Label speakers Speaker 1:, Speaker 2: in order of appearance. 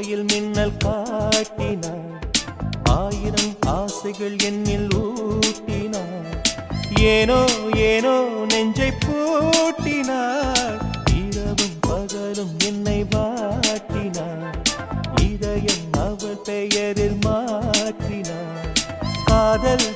Speaker 1: போர்வையில் மின்னல் காட்டினாள், ஆயிரம் ஆசைகள் என்னில் ஊட்டினாள். ஏனோ ஏனோ நெஞ்சை பூட்டினாள், இரவும் பகலும் என்னை வாட்டினாள். இதயம் அவள் பெயரில் மாற்றினாள். காதல்